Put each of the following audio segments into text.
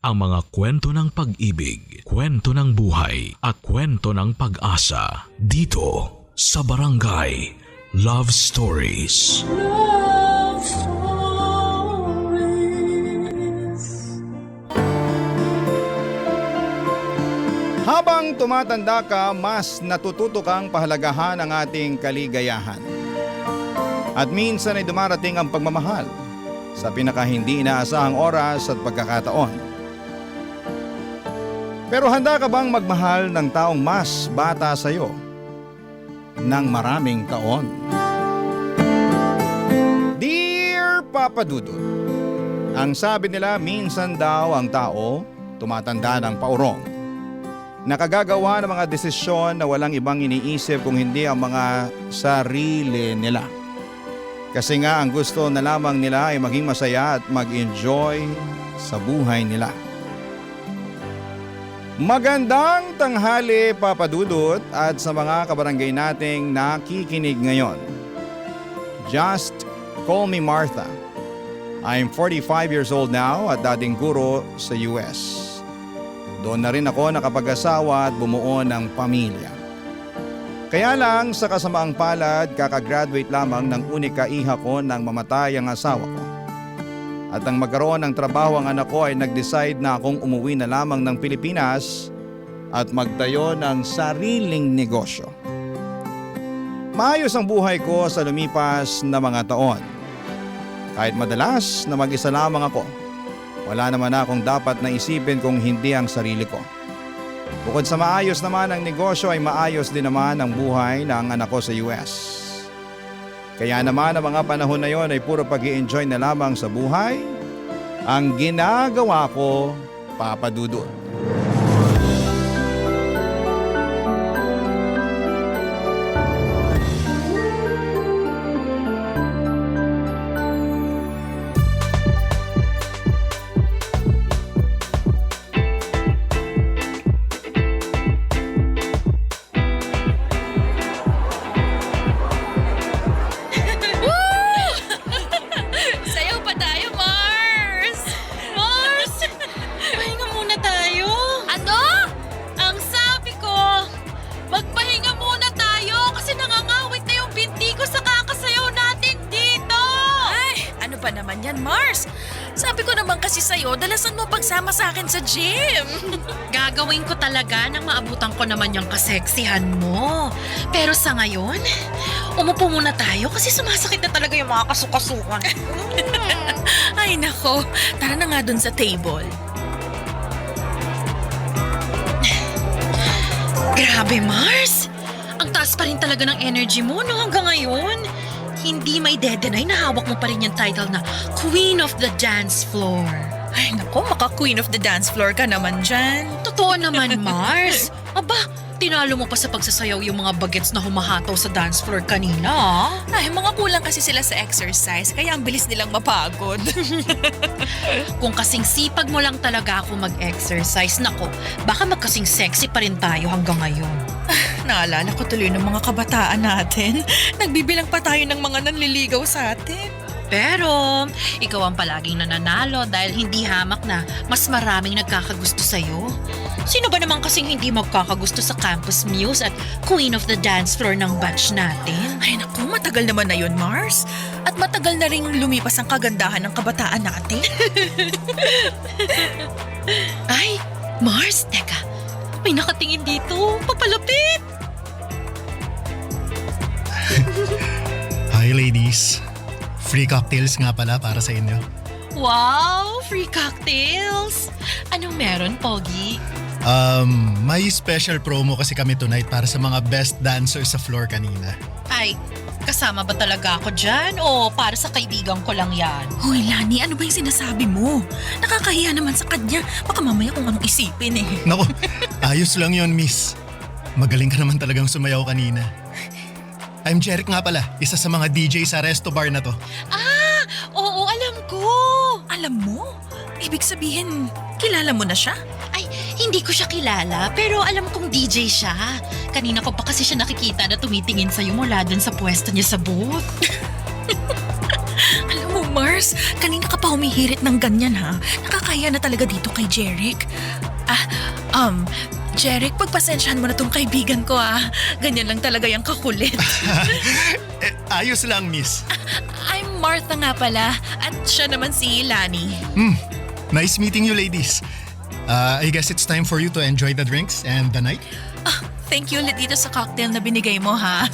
ang mga kwento ng pag-ibig, kwento ng buhay at kwento ng pag-asa dito sa Barangay Love Stories. Love Stories. Habang tumatanda ka, mas natututo kang pahalagahan ang ating kaligayahan. At minsan ay dumarating ang pagmamahal sa pinaka hindi inaasahang oras at pagkakataon. Pero handa ka bang magmahal ng taong mas bata sa iyo ng maraming taon? Dear Papa Dudut, ang sabi nila minsan daw ang tao tumatanda ng paurong. Nakagagawa ng mga desisyon na walang ibang iniisip kung hindi ang mga sarili nila. Kasi nga ang gusto na lamang nila ay maging masaya at mag-enjoy sa buhay nila. Magandang tanghali, Papa Dudut, at sa mga kabarangay nating nakikinig ngayon. Just call me Martha. I'm 45 years old now at dating guro sa US. Doon na rin ako nakapag-asawa at bumuo ng pamilya. Kaya lang sa kasamaang palad, kakagraduate lamang ng unika iha ko nang mamatay ang asawa ko. At nang magkaroon ng trabaho ang anak ko ay nag-decide na akong umuwi na lamang ng Pilipinas at magtayo ng sariling negosyo. Maayos ang buhay ko sa lumipas na mga taon. Kahit madalas na mag-isa lamang ako, wala naman akong dapat na isipin kung hindi ang sarili ko. Bukod sa maayos naman ang negosyo ay maayos din naman ang buhay ng anak ko sa US. Kaya naman ang mga panahon na yon ay puro pag-i-enjoy na lamang sa buhay ang ginagawa ko, Papa Dudut. Sayaw pa tayo, Mars! Mars! Pahinga muna tayo. Ano? Ang sabi ko, magpahinga muna tayo kasi nangangawit na yung binti ko sa kakasayaw natin dito. Ay, ano ba naman yan, Mars? Sabi ko naman kasi sa'yo, dalasan mo pagsama sa akin sa gym. Gagawin ko talaga nang maabutan ko naman yung kaseksihan mo. Pero sa ngayon, umupo muna tayo kasi sumasakit na talaga yung mga kasukasukan. Ay nako, tara na nga dun sa table. Grabe, Mars! Ang taas pa rin talaga ng energy mo no hanggang ngayon. Hindi may de-deny na hawak mo pa rin yung title na Queen of the Dance Floor. Ay nako, maka-Queen of the Dance Floor ka naman dyan. Totoo naman, Mars. Aba, tinalo mo pa sa pagsasayaw yung mga bagets na humahataw sa dance floor kanina. Ay, mga kulang kasi sila sa exercise, kaya ang bilis nilang mapagod. Kung kasing sipag mo lang talaga ako mag-exercise, nako, baka magkasing sexy pa rin tayo hanggang ngayon. Naalala ko tuloy ng mga kabataan natin. Nagbibilang pa tayo ng mga nanliligaw sa atin. Pero, ikaw ang palaging nananalo dahil hindi hamak na mas maraming nagkakagusto sa'yo. Sino ba naman kasing hindi magkakagusto sa Campus Muse at Queen of the Dance Floor ng batch natin? Ay naku, matagal naman na yun, Mars. At matagal na ring lumipas ang kagandahan ng kabataan natin. Ay, Mars, teka. May nakatingin dito. Papalapit! Hi ladies. Free cocktails nga pala para sa inyo. Wow! Free cocktails! Anong meron, Pogi? May special promo kasi kami tonight para sa mga best dancers sa floor kanina. Ay, kasama ba talaga ako dyan? O para sa kaibigan ko lang yan? Hoy, Lani, ano ba yung sinasabi mo? Nakakahiya naman sa kanya. Baka mamaya kung anong isipin eh. Naku, ayos lang yon miss. Magaling ka naman talagang sumayaw kanina. I'm Jeric nga pala, isa sa mga DJ sa resto bar na to. Ah! Oo, alam ko! Alam mo? Ibig sabihin, kilala mo na siya? Ay, hindi ko siya kilala, pero alam kong DJ siya. Kanina ko pa kasi siya nakikita na tumitingin sa'yo mula dun sa pwesto niya sa booth. Alam mo, Mars, kanina ka pa humihirit ng ganyan ha. Nakakaya na talaga dito kay Jeric. Jeric, pagpasensyahan mo na tong kaibigan ko ah. Ganyan lang talaga yung kakulit. Ayos lang, miss. I'm Martha nga pala at siya naman si Lani. Nice meeting you, ladies. I guess it's time for you to enjoy the drinks and the night. Thank you ulit dito sa cocktail na binigay mo ha.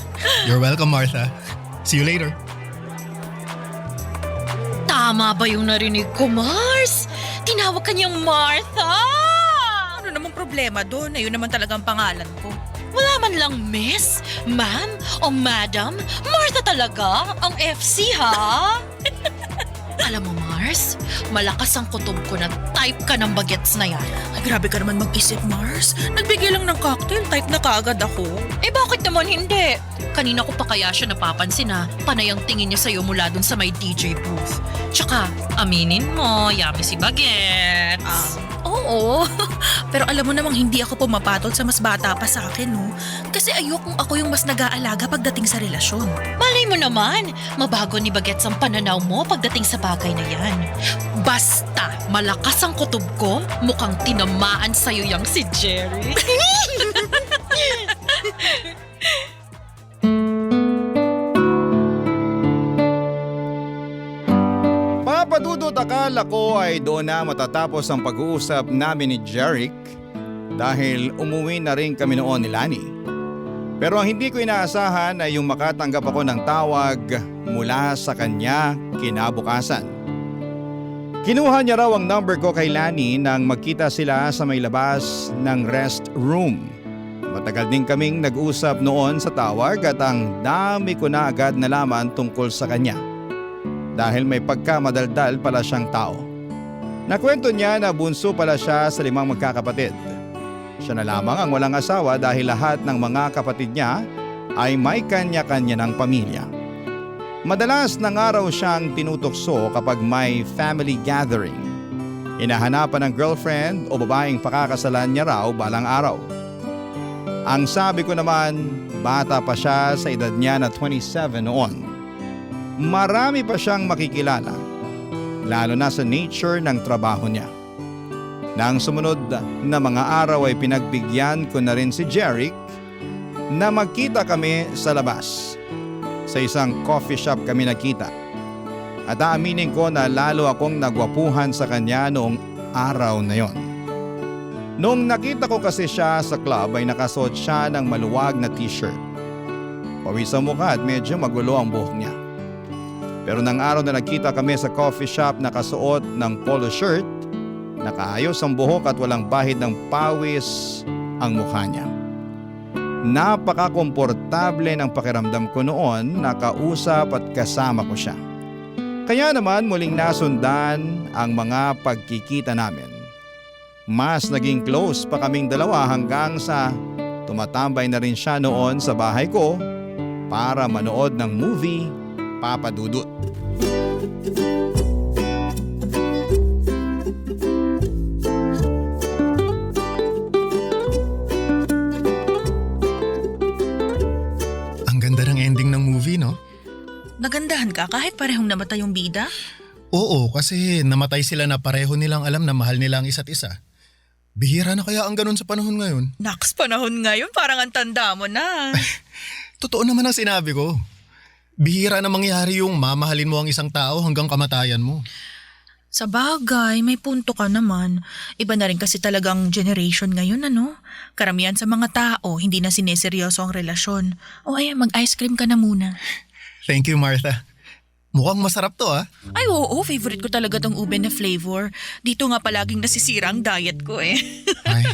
You're welcome, Martha. See you later. Tama ba yung narinig ko, Mars? Tinawag ka niyang Martha! Ano namang problema doon? Ayun naman talagang pangalan ko. Wala man lang miss, ma'am, o madam. Martha talaga? Ang FC ha? Alam mo, Mars, malakas ang kutob ko na type ka ng bagets na yan. Ay, grabe ka naman mag-isip, Mars. Nagbigay lang ng cocktail, type na kaagad ako. Eh bakit naman hindi? Kanina ko pa kaya siya napapansin na panay ang tingin niya sa'yo mula dun sa may DJ booth. Tsaka, aminin mo, yummy si bagets. Oo, pero alam mo namang hindi ako pumapatol sa mas bata pa sa akin, no? Kasi ayokong ako yung mas nag-aalaga pagdating sa relasyon. Malay mo naman, mabago ni Bagets ang pananaw mo pagdating sa bagay na yan. Basta, malakas ang kutob ko, mukhang tinamaan sa'yo yang si Jerry. Papadudot, akala ko ay doon na matatapos ang pag-uusap namin ni Jeric dahil umuwi na rin kami noon ni Lani. Pero ang hindi ko inaasahan ay yung makatanggap ako ng tawag mula sa kanya kinabukasan. Kinuha niya raw ang number ko kay Lani nang magkita sila sa may labas ng restroom. Matagal din kaming nag-usap noon sa tawag at ang dami ko na agad nalaman tungkol sa kanya. Dahil may pagkamadaldal pala siyang tao. Nakwento niya na bunso pala siya sa 5 magkakapatid. Siya na lamang ang walang asawa dahil lahat ng mga kapatid niya ay may kanya-kanya ng pamilya. Madalas ng araw siyang tinutokso kapag may family gathering. Hinahanapan ng girlfriend o babaeng pakakasalan niya raw balang araw. Ang sabi ko naman, bata pa siya sa edad niya na 27 noon. Marami pa siyang makikilala, lalo na sa nature ng trabaho niya. Nang sumunod na mga araw ay pinagbigyan ko na rin si Jeric na magkita kami sa labas. Sa isang coffee shop kami nakita. At aaminin ko na lalo akong nagwapuhan sa kanya noong araw na yon. Noong nakita ko kasi siya sa club ay nakasuot siya ng maluwag na t-shirt. Pawis ang mukha at medyo magulo ang buhok niya. Pero nang araw na nagkita kami sa coffee shop nakasuot ng polo shirt, nakaayos ang buhok at walang bahid ng pawis ang mukha niya. Napaka-komportable ng pakiramdam ko noon na kausap at kasama ko siya. Kaya naman muling nasundan ang mga pagkikita namin. Mas naging close pa kaming dalawa hanggang sa tumatambay na rin siya noon sa bahay ko para manood ng movie Papadudot. Ang ganda ng ending ng movie, no? Nagandahan ka kahit parehong namatay yung bida? Oo, kasi namatay sila na pareho nilang alam na mahal nila ang isa't isa. Bihira na kaya ang ganun sa panahon ngayon? Naks, panahon ngayon parang ang tanda mo na. Totoo naman ang sinabi ko. Bihira na mangyari yung mamahalin mo ang isang tao hanggang kamatayan mo. Sa bagay, may punto ka naman. Iba na rin kasi talagang generation ngayon, ano? Karamihan sa mga tao, hindi na sineseryoso ang relasyon. O ayan, mag-ice cream ka na muna. Thank you, Martha. Mukhang masarap to, ah. Ay, oo, favorite ko talaga tong ube na flavor. Dito nga palaging nasisira ang diet ko eh. Ay,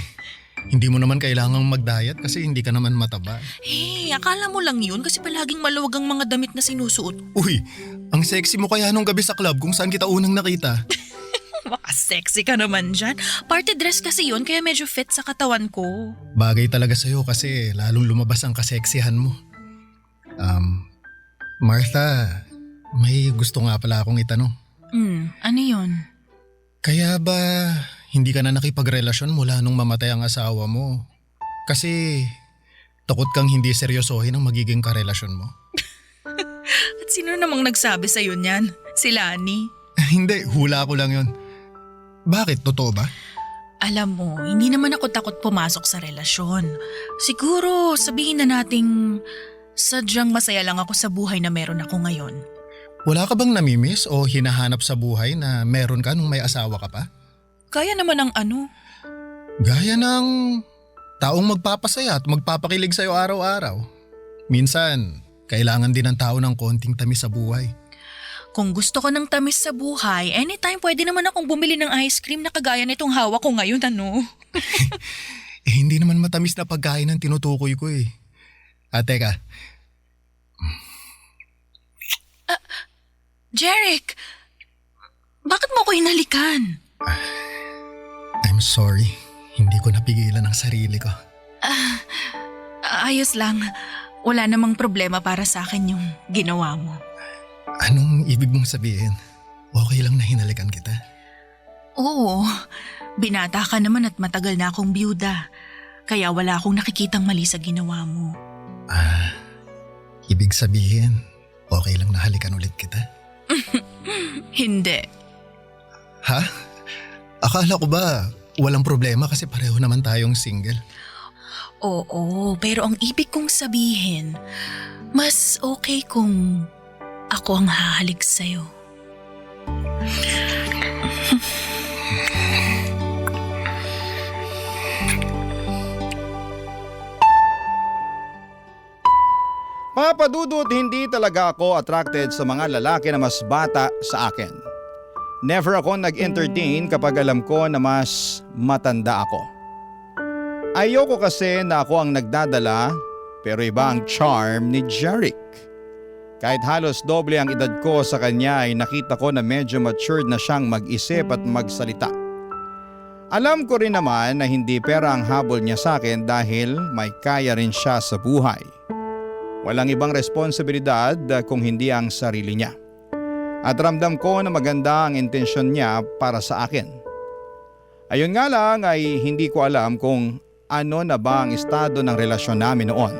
hindi mo naman kailangang mag-diet kasi hindi ka naman mataba. Hey, akala mo lang yun kasi palaging maluwag ang mga damit na sinusuot. Uy, ang sexy mo kaya nung gabi sa club kung saan kita unang nakita. Maka-sexy ka naman dyan. Party dress kasi yun kaya medyo fit sa katawan ko. Bagay talaga sa'yo kasi lalong lumabas ang kaseksihan mo. Martha, may gusto nga pala akong itanong. Ano yun? Kaya ba hindi ka na nakipagrelasyon mula nung mamatay ang asawa mo? Kasi takot kang hindi seryosohin ang magiging karelasyon mo. At sino namang nagsabi sa'yo niyan? Si Lani? Hindi, hula ko lang yun. Bakit? Totoo ba? Alam mo, hindi naman ako takot pumasok sa relasyon. Siguro sabihin na nating sadyang masaya lang ako sa buhay na meron ako ngayon. Wala ka bang namimiss o hinahanap sa buhay na meron ka nung may asawa ka pa? Kaya naman ang ano? Gaya ng taong magpapasaya at magpapakilig sa'yo araw-araw. Minsan, kailangan din ng tao ng konting tamis sa buhay. Kung gusto ko ng tamis sa buhay, anytime pwede naman akong bumili ng ice cream na kagaya nitong hawak ko ngayon, ano? Hindi naman matamis na pagkain ang tinutukoy ko eh. Teka. Jeric! Bakit mo ko hinalikan? I'm sorry. Hindi ko napigilan ang sarili ko. Ayos lang. Wala namang problema para sa akin yung ginawa mo. Anong ibig mong sabihin? Okay lang na hinalikan kita? Oo, binata ka naman at matagal na akong byuda. Kaya wala akong nakikitang mali sa ginawa mo. Ibig sabihin, okay lang na halikan ulit kita? Hindi. Ha? Akala ko ba walang problema kasi pareho naman tayong single? Oo, pero ang ibig kong sabihin, mas okay kung ako ang hahalik sa'yo. Papa Dudut, hindi talaga ako attracted sa mga lalaki na mas bata sa akin. Never ako nag-entertain kapag alam ko na mas matanda ako. Ayoko kasi na ako ang nagdadala, pero iba ang charm ni Jeric. Kahit halos doble ang edad ko sa kanya ay nakita ko na medyo matured na siyang mag-isip at magsalita. Alam ko rin naman na hindi pera ang habol niya sa akin dahil may kaya rin siya sa buhay. Walang ibang responsibilidad kung hindi ang sarili niya. At ramdam ko na maganda ang intensyon niya para sa akin. Ayun nga lang ay hindi ko alam kung ano na ba ang estado ng relasyon namin noon.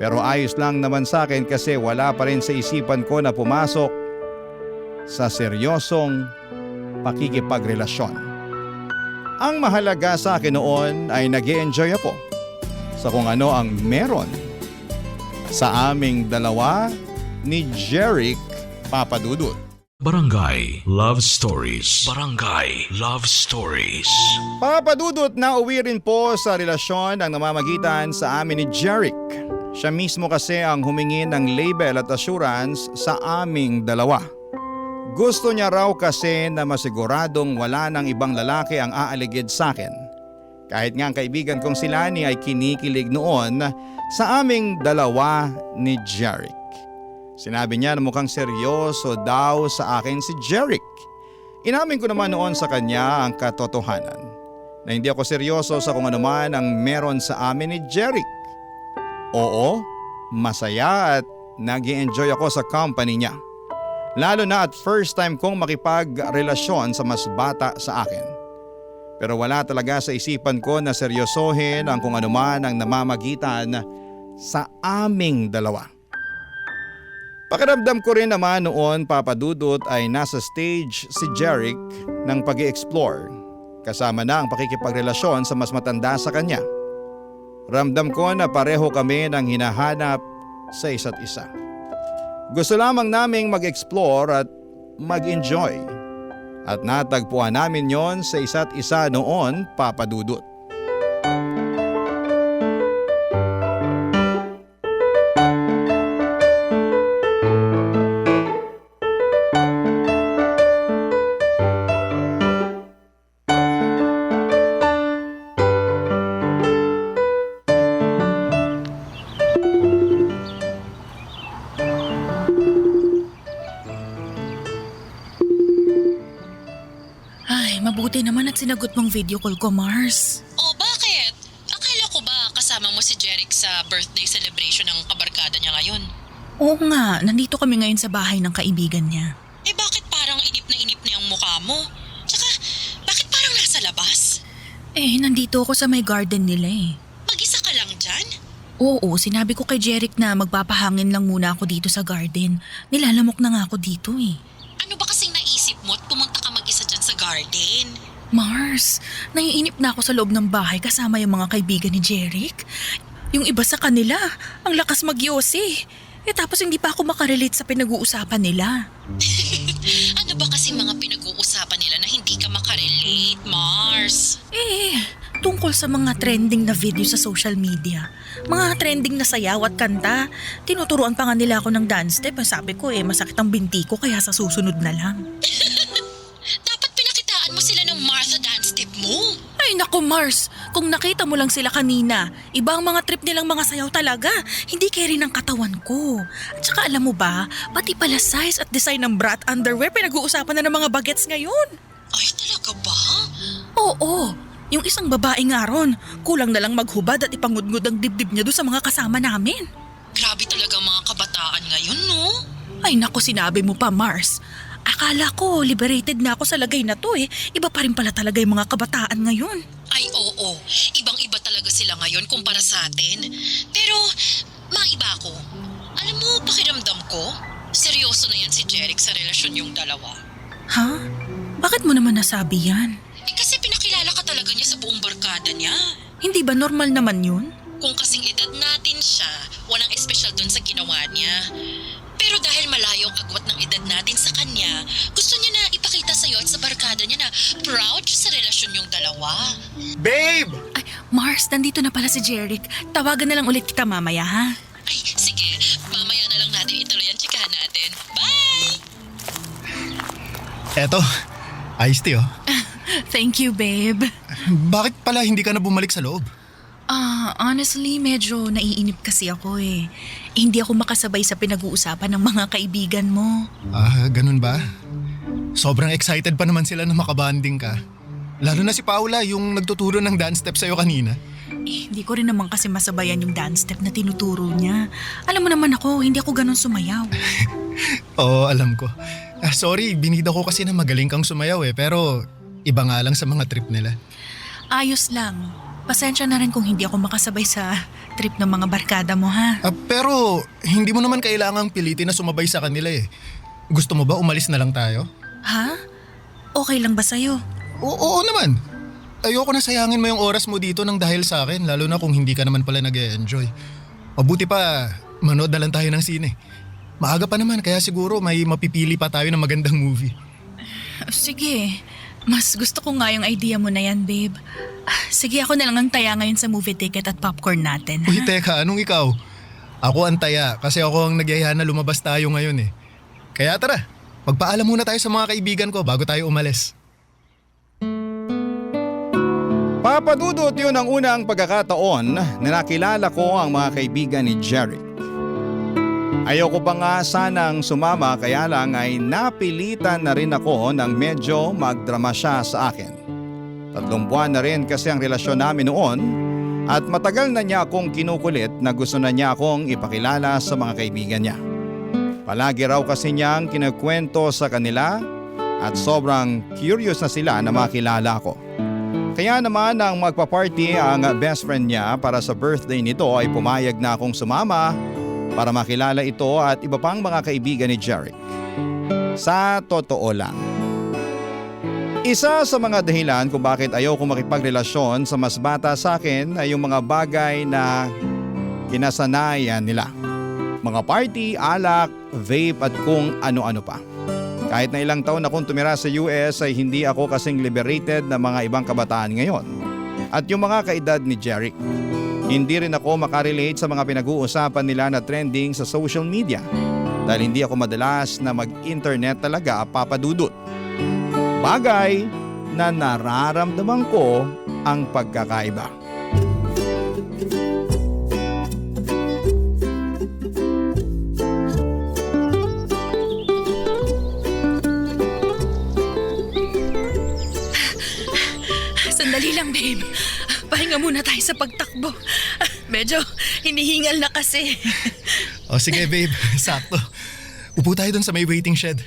Pero ayos lang naman sa akin kasi wala pa rin sa isipan ko na pumasok sa seryosong pakikipagrelasyon. Ang mahalaga sa akin noon ay nag-e-enjoy ako sa kung ano ang meron sa aming dalawa ni Jeric, Papa Dudut. Barangay Love Stories. Barangay Love Stories. Papa Dudut, nauwi rin po sa relasyon ang namamagitan sa amin ni Jeric. Siya mismo kasi ang humingi ng label at assurance sa aming dalawa. Gusto niya raw kasi na masiguradong wala ng ibang lalaki ang aaligid sa akin. Kahit nga ang kaibigan kong si Lani ay kinikilig noon sa aming dalawa ni Jeric. Sinabi niya na mukhang seryoso daw sa akin si Jeric. Inamin ko naman noon sa kanya ang katotohanan na hindi ako seryoso sa kung ano man ang meron sa amin ni Jeric. Oo, masaya at nag-i-enjoy ako sa company niya. Lalo na at first time kong makipagrelasyon sa mas bata sa akin. Pero wala talaga sa isipan ko na seryosohin ang kung ano man ang namamagitan sa aming dalawa. Pakiramdam ko rin naman noon, Papa Dudut, ay nasa stage si Jeric ng pag-i-explore. Kasama na ang pakikipagrelasyon sa mas matanda sa kanya. Ramdam ko na pareho kami ng hinahanap sa isa't isa. Gusto lamang naming mag-explore at mag-enjoy. At natagpuan namin yon sa isa't isa noon, Papa Dudut. Mabuti naman at sinagot mong video call ko, Mars. Oh, bakit? Akala ko ba kasama mo si Jeric sa birthday celebration ng kabarkada niya ngayon? Oo nga, nandito kami ngayon sa bahay ng kaibigan niya. Eh bakit parang inip na yung mukha mo? Tsaka, bakit parang nasa labas? Nandito ako sa may garden nila eh. Mag-isa ka lang dyan? Oo, sinabi ko kay Jeric na magpapahangin lang muna ako dito sa garden. Nilalamok na nga ako dito eh. Ano ba kasing naisip mo at pumunta ka mag-isa dyan sa garden? Mars, naiinip na ako sa loob ng bahay kasama yung mga kaibigan ni Jeric. Yung iba sa kanila, ang lakas magyosi. Tapos hindi pa ako makarelate sa pinag-uusapan nila. Ano ba kasing mga pinag-uusapan nila na hindi ka makarelate, Mars? Tungkol sa mga trending na video sa social media. Mga trending na sayaw at kanta. Tinuturuan pa nga nila ako ng dance step. Sabi ko masakit ang binti ko kaya sa susunod na lang. Dapat pinakitaan mo sila ng Martha dance step mo. Ay naku Mars, kung nakita mo lang sila kanina, iba ang mga trip nilang mga sayaw talaga. Hindi carry ng katawan ko. At saka alam mo ba, pati pala size at design ng bra at underwear pinag-uusapan na ng mga bagets ngayon. Ay, talaga ba? Oo, yung isang babae nga ron, kulang na lang maghubad at ipangudngud ang dibdib niya doon sa mga kasama namin. Grabe talaga mga kabataan ngayon, no? Ay naku, sinabi mo pa Mars. Akala ko liberated na ako sa lagay na to. Iba pa rin pala talaga yung mga kabataan ngayon. Ay, oo. Ibang-iba talaga sila ngayon kumpara sa atin. Pero, maiba ako. Alam mo, pakiramdam ko, seryoso na yan si Jeric sa relasyon yung dalawa. Ha? Bakit mo naman nasabi yan? Kasi pinakilala ka talaga niya sa buong barkada niya. Hindi ba normal naman yun? Kung kasing edad natin siya, walang espesyal dun sa ginawa niya. Pero dahil malayo ang agwat ng edad natin sa kanya, gusto niya na ipakita sa'yo at sa barkada niya na proud siya sa relasyon yung dalawa. Babe! Ay, Mars, nandito na pala si Jeric. Tawagan na lang ulit kita mamaya, ha? Ay, sige. Mamaya na lang natin ituloy ang tsikahan natin. Bye! Eto, iced tea oh. Thank you, babe. Bakit pala hindi ka na bumalik sa loob? Honestly, medyo naiinip kasi ako Hindi ako makasabay sa pinag-uusapan ng mga kaibigan mo. Ganun ba? Sobrang excited pa naman sila na makabanding ka. Lalo na si Paula, yung nagtuturo ng dance step sa'yo kanina. Hindi ko rin naman kasi masabayan yung dance step na tinuturo niya. Alam mo naman ako, hindi ako ganun sumayaw. Oo, alam ko. Sorry, binida ko kasi na magaling kang sumayaw pero iba nga lang sa mga trip nila. Ayos lang. Pasensya na rin kung hindi ako makasabay sa trip ng mga barkada mo, ha? Pero hindi mo naman kailangang pilitin na sumabay sa kanila Gusto mo ba umalis na lang tayo? Ha? Okay lang ba sa'yo? Oo naman. Ayoko na sayangin mo yung oras mo dito nang dahil sa akin, lalo na kung hindi ka naman pala nag-e-enjoy. Mabuti pa, manood na lang tayo ng sine. Maaga pa naman kaya siguro may mapipili pa tayo ng magandang movie. Sige. Mas gusto ko nga yung idea mo na yan, babe. Sige, ako na lang ang taya ngayon sa movie ticket at popcorn natin. Uy, teka, anong ikaw? Ako ang taya kasi ako ang nagyaya na lumabas tayo ngayon Kaya tara, magpaalam muna tayo sa mga kaibigan ko bago tayo umalis. Papadudot yun ang unang pagkakataon na nakilala ko ang mga kaibigan ni Jeric. Ayoko pa nga sanang sumama kaya lang ay napilitan na rin ako nang medyo magdrama siya sa akin. 3 buwan na rin kasi ang relasyon namin noon at matagal na niya akong kinukulit na gusto na niya akong ipakilala sa mga kaibigan niya. Palagi raw kasi niyang kinukwento sa kanila at sobrang curious na sila na makilala ko. Kaya naman nang magpa-party ang best friend niya para sa birthday nito ay pumayag na akong sumama para makilala ito at iba pang mga kaibigan ni Jeric. Sa totoo lang, isa sa mga dahilan kung bakit ayaw ko makipagrelasyon sa mas bata sa akin ay yung mga bagay na kinasanayan nila. Mga party, alak, vape at kung ano-ano pa. Kahit na ilang taon akong tumira sa US ay hindi ako kasing liberated na mga ibang kabataan ngayon. At yung mga kaedad ni Jeric. Hindi rin ako makarelate sa mga pinag-uusapan nila na trending sa social media dahil hindi ako madalas na mag-internet talaga papadudot. Bagay na nararamdaman ko ang pagkakaiba. Sandali lang, babe. Pahinga muna tayo sa pagtakbo. Medyo hinihingal na kasi. O sige babe, sakto. Upo tayo dun sa may waiting shed.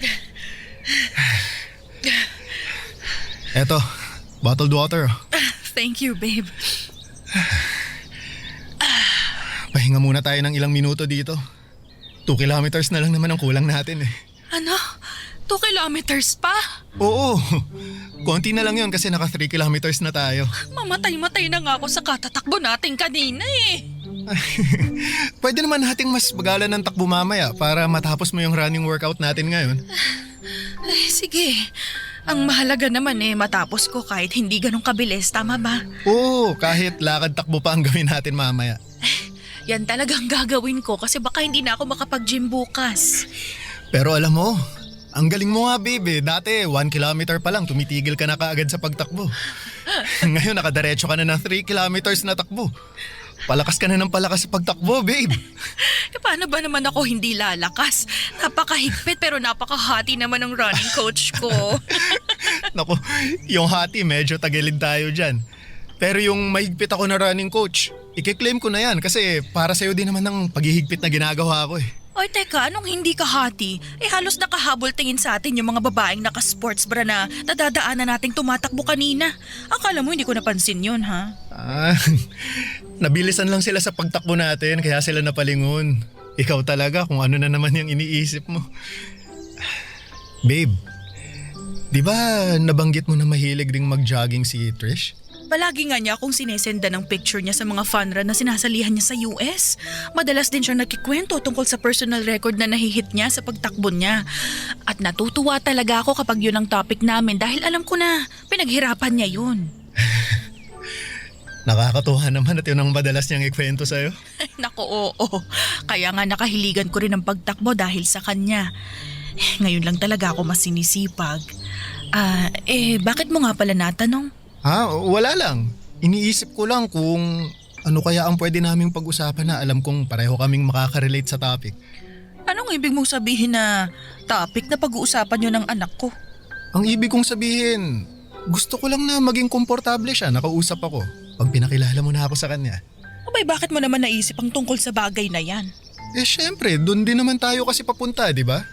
Eto, bottled water. Thank you, babe. Pahinga Pahinga muna tayo ng ilang minuto dito. 2 kilometers na lang naman ang kulang natin eh. Ano? 2 kilometers pa? Oo, konti na lang yun kasi naka 3 kilometers na tayo. Mamatay-matay na nga ako sa katatakbo natin kanina eh. Pwede naman nating mas bagalan ng takbo mamaya para matapos mo yung running workout natin ngayon. Ay, sige. Ang mahalaga naman eh matapos ko kahit hindi ganun kabilis, tama ba? Oo, kahit lakad takbo pa ang gawin natin mamaya. Yan talagang gagawin ko kasi baka hindi na ako makapag-gym bukas. Pero alam mo, ang galing mo nga babe. Dati 1 kilometer pa lang tumitigil ka na kaagad sa pagtakbo. Ngayon nakadiretso ka na ng 3 kilometers na takbo. Palakas ka na ng palakas sa pagtakbo babe. Paano ba naman ako hindi lalakas? Napakahigpit pero napakahati naman ng running coach ko. Naku, yung hati medyo tagilid tayo dyan. Pero yung mahigpit ako na running coach, i-claim ko na yan kasi para sa'yo din naman ng paghihigpit na ginagawa ko eh. Oy, teka, anong hindi ka hati? Halos nakahabol tingin sa atin yung mga babaeng naka-sports bra na nadadaanan nating tumatakbo kanina. Akala mo hindi ko napansin yun, ha? Nabilisan lang sila sa pagtakbo natin kaya sila napalingon. Ikaw talaga kung ano na naman yung iniisip mo. Babe, di ba nabanggit mo na mahilig ring mag-jogging si Trish? Palagi nga niya akong sinesenda ng picture niya sa mga fun run na sinasalihan niya sa US. Madalas din siya nagkikwento tungkol sa personal record na nahihit niya sa pagtakbo niya. At natutuwa talaga ako kapag yun ang topic namin dahil alam ko na pinaghirapan niya yun. Nakakatuwa naman at yun ang madalas niyang ikwento sa'yo. Ay, naku, oo. Kaya nga nakahiligan ko rin ng pagtakbo dahil sa kanya. Ngayon lang talaga ako mas sinisipag. Bakit mo nga pala natanong? Wala lang. Iniisip ko lang kung ano kaya ang pwede naming pag-usapan na alam kong pareho kaming makaka-relate sa topic. Anong ibig mong sabihin na topic na pag-uusapan nyo ng anak ko? Ang ibig kong sabihin, gusto ko lang na maging komportable siya, nakausap ako. Pag pinakilala mo na ako sa kanya. Abay, bakit mo naman naisip ang tungkol sa bagay na yan? Syempre, doon din naman tayo kasi papunta, di ba?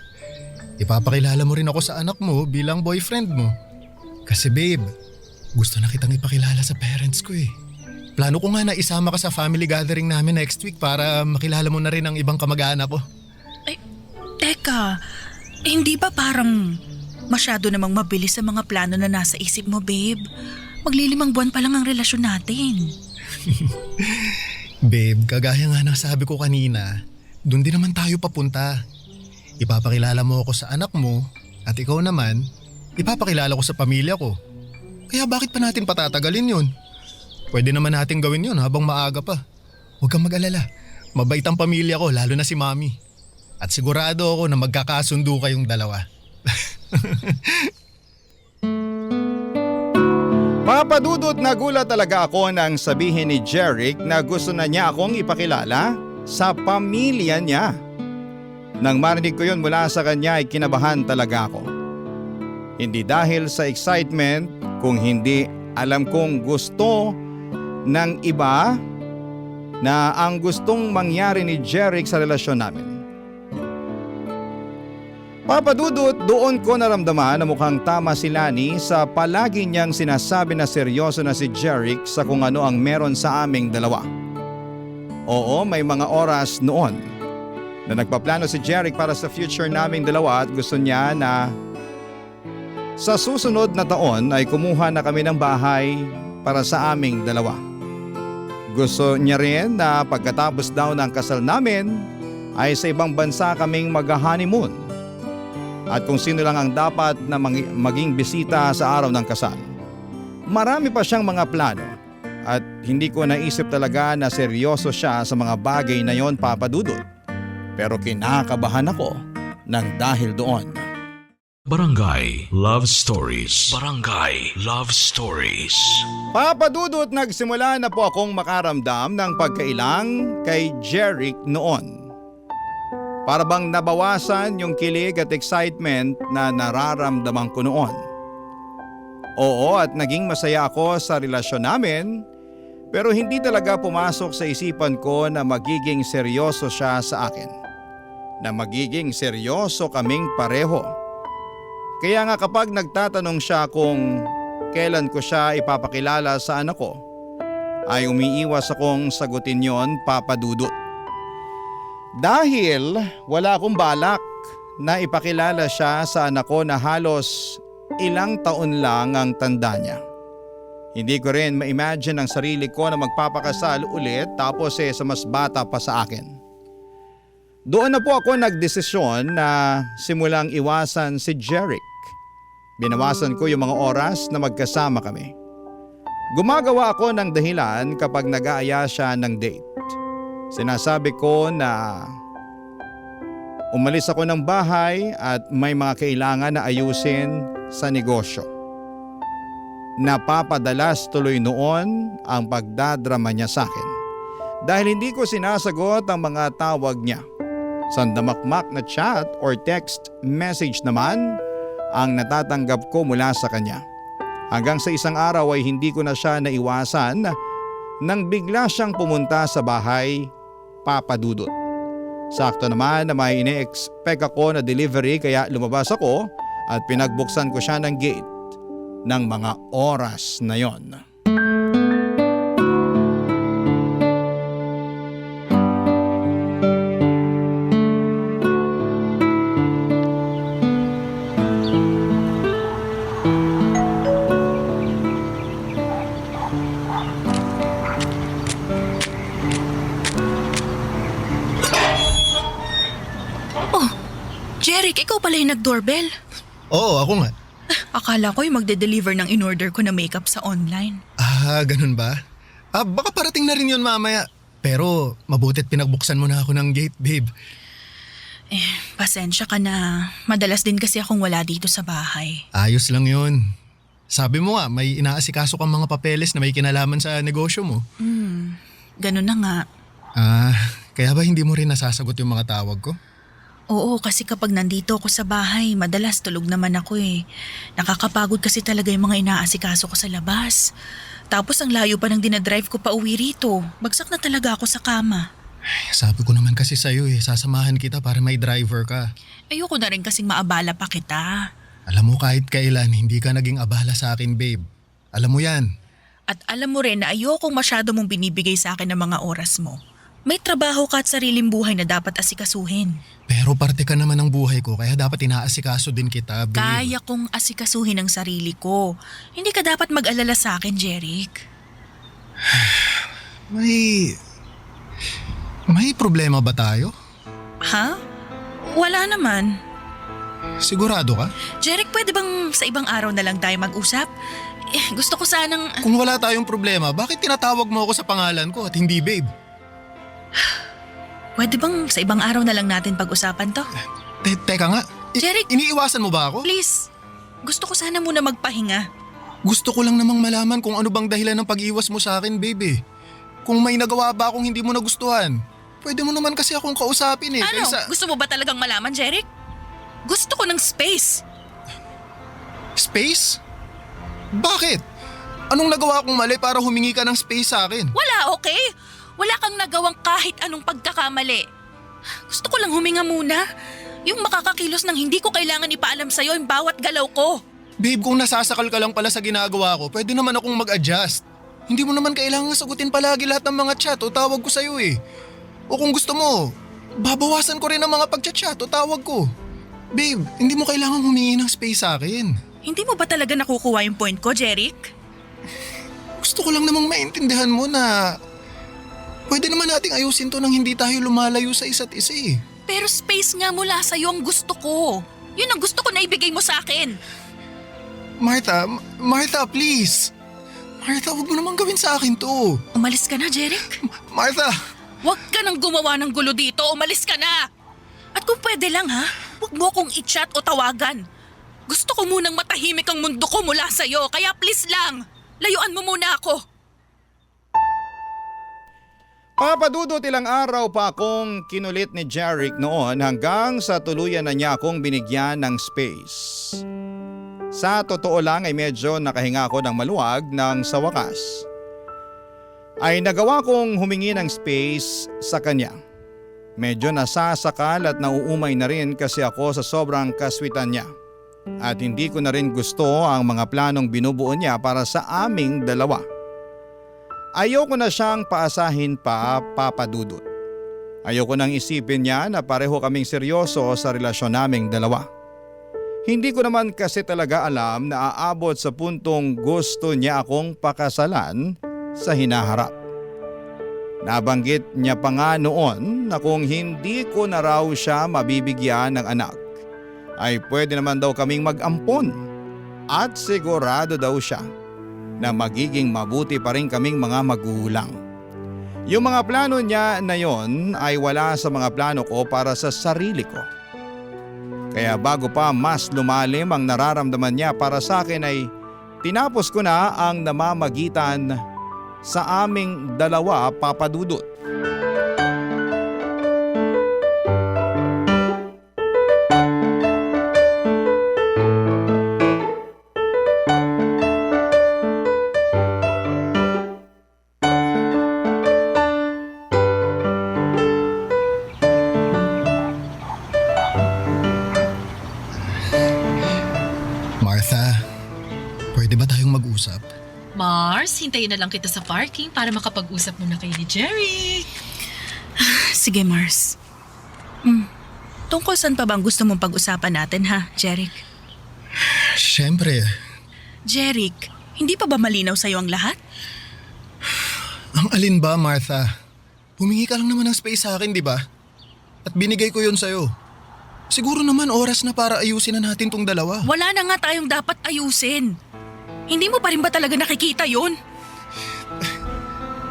Ipapakilala mo rin ako sa anak mo bilang boyfriend mo. Kasi babe, gusto na kitang ipakilala sa parents ko eh. Plano ko nga na isama ka sa family gathering namin next week para makilala mo na rin ang ibang kamag-anak ko. Ay, teka, hindi ba parang masyado namang mabilis sa mga plano na nasa isip mo, babe? Maglilimang buwan pa lang ang relasyon natin. Babe, kagaya nga ng sabi ko kanina, doon din naman tayo papunta. Ipapakilala mo ako sa anak mo at ikaw naman, ipapakilala ko sa pamilya ko. Kaya bakit pa natin patatagalin yun? Pwede naman natin gawin yun habang maaga pa. Huwag kang mag-alala. Mabait ang pamilya ko, lalo na si Mami. At sigurado ako na magkakasundo kayong dalawa. Papadudot, nagulat talaga ako nang sabihin ni Jeric na gusto na niya akong ipakilala sa pamilya niya. Nang marinig ko yun mula sa kanya ay kinabahan talaga ako. Hindi dahil sa excitement, kung hindi alam kong gusto ng iba na ang gustong mangyari ni Jeric sa relasyon namin. Papadudot, doon ko naramdaman na mukhang tama si Lani sa palagi niyang sinasabi na seryoso na si Jeric sa kung ano ang meron sa aming dalawa. Oo, may mga oras noon na nagpaplano si Jeric para sa future naming dalawa at gusto niya na sa susunod na taon ay kumuha na kami ng bahay para sa aming dalawa. Gusto niya rin na pagkatapos daw ng kasal namin ay sa ibang bansa kaming mag-honeymoon. At kung sino lang ang dapat na maging bisita sa araw ng kasal. Marami pa siyang mga plano at hindi ko naisip talaga na seryoso siya sa mga bagay na yon, Papadudot. Pero kinakabahan ako ng dahil doon. Barangay Love Stories. Barangay Love Stories. Papadudot, nagsimula na po akong makaramdam ng pagkailang kay Jeric noon. Para bang nabawasan yung kilig at excitement na nararamdaman ko noon. Oo, at naging masaya ako sa relasyon namin, pero hindi talaga pumasok sa isipan ko na magiging seryoso siya sa akin. Na magiging seryoso kaming pareho. Kaya nga kapag nagtatanong siya kung kailan ko siya ipapakilala sa anak ko, ay umiiwas akong sagutin yon, Papadudot. Dahil wala akong balak na ipakilala siya sa anak ko na halos ilang taon lang ang tanda niya. Hindi ko rin ma-imagine ang sarili ko na magpapakasal ulit tapos sa mas bata pa sa akin. Doon na po ako nagdesisyon na simulang iwasan si Jeric. Binawasan ko yung mga oras na magkasama kami. Gumagawa ako ng dahilan kapag nag-aaya siya ng date. Sinasabi ko na umalis ako ng bahay at may mga kailangan na ayusin sa negosyo. Napapadalas tuloy noon ang pagdadrama niya sa akin dahil hindi ko sinasagot ang mga tawag niya. Sandamakmak na chat or text message naman ang natatanggap ko mula sa kanya. Hanggang sa isang araw ay hindi ko na siya naiwasan nang bigla siyang pumunta sa bahay, Papa Dudut. Sakto naman na may ine-expect ako na delivery kaya lumabas ako at pinagbuksan ko siya ng gate ng mga oras na yon. Jeric, ikaw pala yung nag-doorbell. Oo, ako nga. Akala ko yung magde-deliver ng in-order ko na makeup sa online. Ganun ba? Baka parating na rin yun mamaya. Pero mabutit pinagbuksan mo na ako ng gate, babe. Pasensya ka na. Madalas din kasi akong wala dito sa bahay. Ayos lang yun. Sabi mo nga, may inaasikaso kang mga papeles na may kinalaman sa negosyo mo. Ganun na nga. Kaya ba hindi mo rin nasasagot yung mga tawag ko? Oo, kasi kapag nandito ako sa bahay, madalas tulog naman ako eh. Nakakapagod kasi talaga yung mga inaasikaso ko sa labas. Tapos ang layo pa ng dinadrive ko pa uwi rito. Bagsak na talaga ako sa kama. Sabi ko naman kasi sa'yo sasamahan kita para may driver ka. Ayoko na rin kasing maabala pa kita. Alam mo kahit kailan, hindi ka naging abala sa akin, babe. Alam mo yan. At alam mo rin na ayokong masyado mong binibigay sa akin ng mga oras mo. May trabaho ka at sariling buhay na dapat asikasuhin. Pero parte ka naman ng buhay ko kaya dapat inaasikaso din kita, babe. Kaya kong asikasuhin ang sarili ko. Hindi ka dapat mag-alala sa akin, Jeric. May problema ba tayo? Ha? Wala naman. Sigurado ka? Jeric, pwede bang sa ibang araw na lang tayo mag-usap? Gusto ko sanang... Kung wala tayong problema, bakit tinatawag mo ako sa pangalan ko at hindi babe? Pwede bang sa ibang araw na lang natin pag-usapan to? Teka nga. Jeric! Iniiwasan mo ba ako? Please, gusto ko sana muna magpahinga. Gusto ko lang namang malaman kung ano bang dahilan ng pag-iwas mo sa akin, babe. Kung may nagawa ba akong hindi mo nagustuhan, pwede mo naman kasi akong kausapin eh. Ano? Gusto mo ba talagang malaman, Jeric? Gusto ko ng space. Space? Bakit? Anong nagawa kong mali para humingi ka ng space sa akin? Wala, okay? Wala kang nagawang kahit anong pagkakamali. Gusto ko lang huminga muna. Yung makakakilos ng hindi ko kailangan ipaalam sa'yo yung bawat galaw ko. Babe, kung nasasakal ka lang pala sa ginagawa ko, pwede naman akong mag-adjust. Hindi mo naman kailangan sagutin palagi lahat ng mga chat o tawag ko sa'yo eh. O kung gusto mo, babawasan ko rin ang mga pag-chat o tawag ko. Babe, hindi mo kailangan humingi ng space sa akin. Hindi mo ba talaga nakukuha yung point ko, Jeric? Gusto ko lang namang maintindihan mo na pwede naman nating ayusin to nang hindi tayo lumalayo sa isa't isa eh. Pero space nga mula sa'yo ang gusto ko. Yun ang gusto ko na ibigay mo sa akin. Martha, please. Martha, huwag mo naman gawin sa akin to. Umalis ka na, Jeric. Martha! Huwag ka nang gumawa ng gulo dito. Umalis ka na. At kung pwede lang ha, huwag mo kong i-chat o tawagan. Gusto ko munang matahimik ang mundo ko mula sa'yo. Kaya please lang, layuan mo muna ako. Papa Dudut, ilang araw pa akong kinulit ni Jeric noon hanggang sa tuluyan na niya akong binigyan ng space. Sa totoo lang ay medyo nakahinga ako ng maluwag nang sa wakas ay nagawa kong humingi ng space sa kanya. Medyo nasasakal at nauumay na rin kasi ako sa sobrang kaswitan niya. At hindi ko na rin gusto ang mga planong binubuo niya para sa aming dalawa. Ayoko na siyang paasahin pa, Papa Dudut. Ayoko nang isipin niya na pareho kaming seryoso sa relasyon naming dalawa. Hindi ko naman kasi talaga alam na aabot sa puntong gusto niya akong pakasalan sa hinaharap. Nabanggit niya pa nga noon na kung hindi ko na raw siya mabibigyan ng anak, ay pwede naman daw kaming mag-ampon at sigurado daw siya na magiging mabuti pa rin kaming mga magulang. Yung mga plano niya na yon ay wala sa mga plano ko para sa sarili ko. Kaya bago pa mas lumalim ang nararamdaman niya para sa akin ay tinapos ko na ang namamagitan sa aming dalawa, Papa Dudut. Martha, pwede ba tayong mag-usap? Mars, hintayin na lang kita sa parking para makapag-usap muna kayo ni Jerry. Sige, Mars. Tungkol saan pa bang gusto mong pag-usapan natin ha, Jeric? Siyempre, Jeric, hindi pa ba malinaw sa'yo ang lahat? ang alin ba, Martha? Humingi ka lang naman ng space sa akin, di ba? At binigay ko yun sa'yo. Siguro naman oras na para ayusin na natin tong dalawa. Wala na nga tayong dapat ayusin. Hindi mo pa rin ba talaga nakikita yun?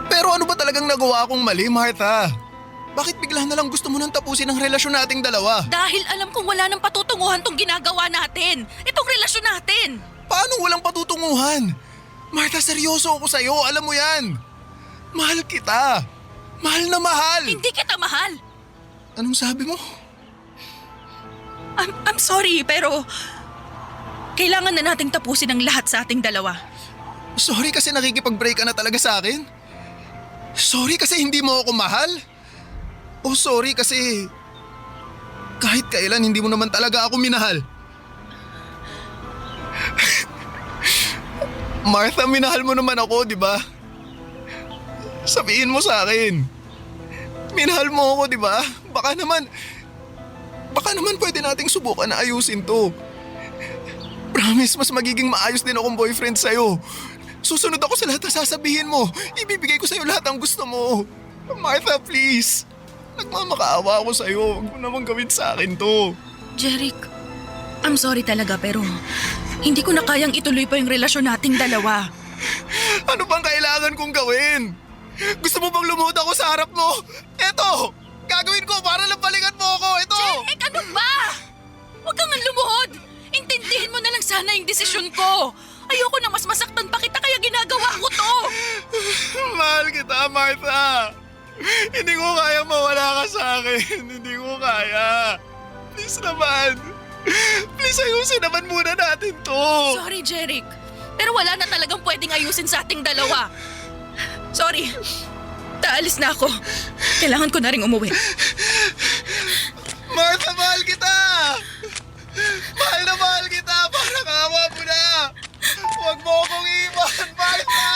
Pero ano ba talagang nagawa akong mali, Martha? Bakit bigla na lang gusto mo nang tapusin ang relasyon nating dalawa? Dahil alam kong wala nang patutunguhan tong ginagawa natin. Itong relasyon natin. Paano walang patutunguhan? Martha, seryoso ako sa'yo. Alam mo yan. Mahal kita. Mahal na mahal. Hindi kita mahal. Anong sabi mo? I'm sorry, pero kailangan na nating tapusin ang lahat sa ating dalawa. Sorry kasi nakikipag-break ka na talaga sa akin? Sorry kasi hindi mo ako mahal? O sorry kasi kahit kailan hindi mo naman talaga ako minahal? Martha, minahal mo naman ako, di ba? Sabihin mo sa akin. Minahal mo ako, di ba? Baka naman pwede nating subukan na ayusin to. Promise, mas magiging maayos din akong boyfriend sa'yo. Susunod ako sa lahat na sasabihin mo. Ibibigay ko sa'yo lahat ang gusto mo. Martha, please. Nagmamakaawa ako sa'yo. Huwag mo naman gawin sa akin to. Jeric, I'm sorry talaga pero hindi ko na kayang ituloy pa yung relasyon nating dalawa. Ano bang kailangan kong gawin? Gusto mo bang lumuhod ako sa harap mo? Eto! Gagawin ko para lang balikan mo ako. Ito! Jeric, ano ba? Huwag kang lumuhod. Intindihin mo na lang sana yung desisyon ko. Ayoko na mas masaktan pa kita kaya ginagawa ko to. Mahal kita, Martha. Hindi ko kayang mawala ka sa akin. Hindi ko kaya. Please naman. Please ayusin naman muna natin to. Sorry, Jeric. Pero wala na talagang pwedeng ayusin sa ating dalawa. Sorry. Taalis na ako. Kailangan ko na rin umuwi. Martha, mahal kita. Mahal na mahal kita. Parang awa mo na. Huwag mo akong iwan, Martha.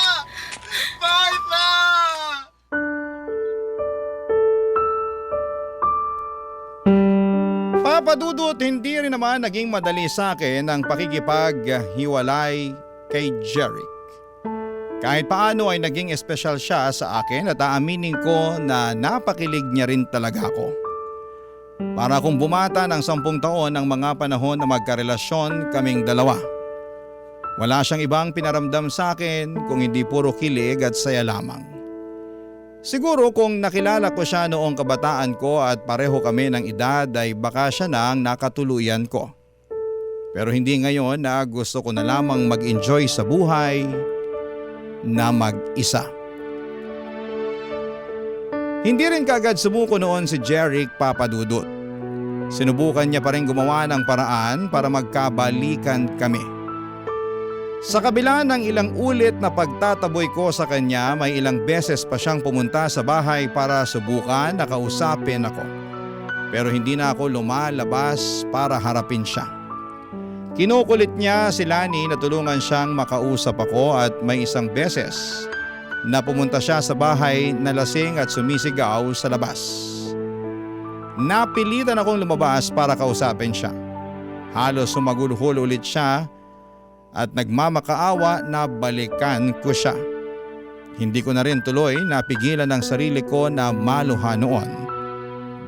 Martha! Papa Dudut, hindi rin naman naging madali sa akin ang pakikipaghiwalay kay Jeric. Kahit paano ay naging espesyal siya sa akin at aaminin ko na napakilig niya rin talaga ako. Para akong bumata ng 10 taon ang mga panahon na magkarelasyon kaming dalawa. Wala siyang ibang pinaramdam sa akin kung hindi puro kilig at saya lamang. Siguro kung nakilala ko siya noong kabataan ko at pareho kami ng edad ay baka siya na ang nakatuluyan ko. Pero hindi ngayon na gusto ko na lamang mag-enjoy sa buhay na mag-isa. Hindi rin kagad sumuko noon si Jeric, Papa Dudut. Sinubukan niya pa rin gumawa ng paraan para magkabalikan kami. Sa kabila ng ilang ulit na pagtataboy ko sa kanya, may ilang beses pa siyang pumunta sa bahay para subukan na kausapin ako. Pero hindi na ako lumalabas para harapin siya. Kinukulit niya si Lani na tulungan siyang makausap ako at may isang beses na pumunta siya sa bahay na lasing at sumisigaw sa labas. Napilitan akong lumabas para kausapin siya. Halos sumagulhol ulit siya at nagmamakaawa na balikan ko siya. Hindi ko na rin tuloy napigilan ang sarili ko na maluha noon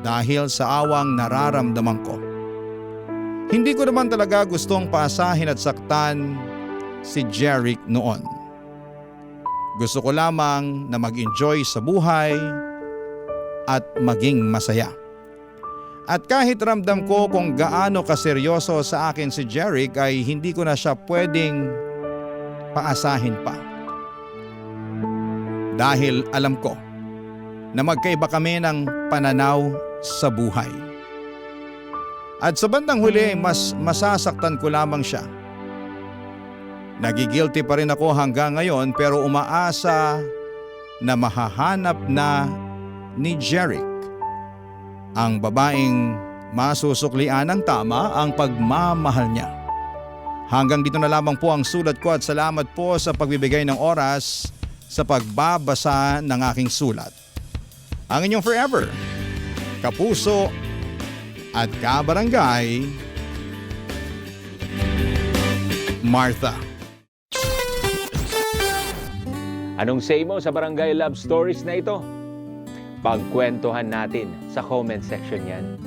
dahil sa awang nararamdaman ko. Hindi ko naman talaga gustong paasahin at saktan si Jeric noon. Gusto ko lamang na mag-enjoy sa buhay at maging masaya. At kahit ramdam ko kung gaano kaseryoso sa akin si Jeric ay hindi ko na siya pwedeng paasahin pa. Dahil alam ko na magkaiba kami ng pananaw sa buhay. At sa bandang huli mas masasaktan ko lamang siya. Nagigilty pa rin ako hanggang ngayon pero umaasa na mahahanap na ni Jeric ang babaeng masusuklian ng tama ang pagmamahal niya. Hanggang dito na lamang po ang sulat ko at salamat po sa pagbibigay ng oras sa pagbabasa ng aking sulat. Ang inyong forever, kapuso at kabarangay, Martha. Anong say mo sa Barangay Love Stories na ito? Pagkwentuhan natin sa comment section yan.